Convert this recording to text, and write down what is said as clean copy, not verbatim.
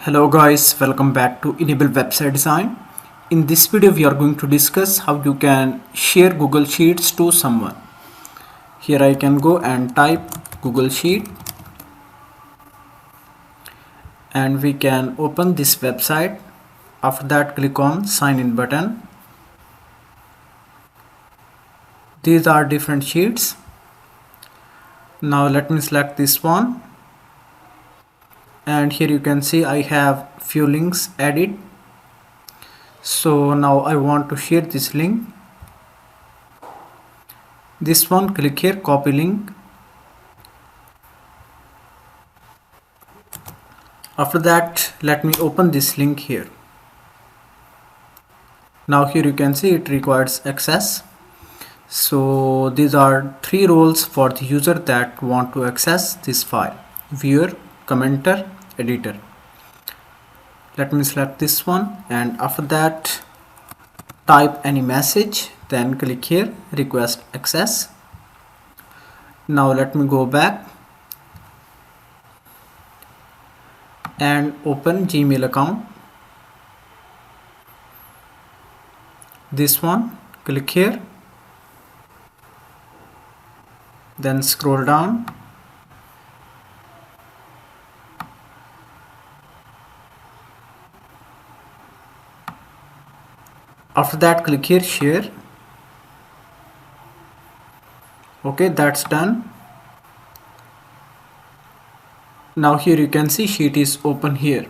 Hello guys, welcome back to Enable Website Design. In this video we are going to discuss how you can share Google Sheets to someone. Here I can go and type Google Sheet and we can open this website. After that click on sign in button. These are different sheets. Now let me select this one. And here you can see I have few links added. So now I want to share this link. This one, click here, copy link. After that, let me open this link here. Now here you can see it requires access. So these are three roles for the user that want to access this file: viewer, commenter, editor. Let me select this one, and after that type any message, then click here, request access. Now let me go back and open Gmail account. This one, click here, then scroll down. After that click here, share. Okay, that's done. Now here you can see sheet is open here.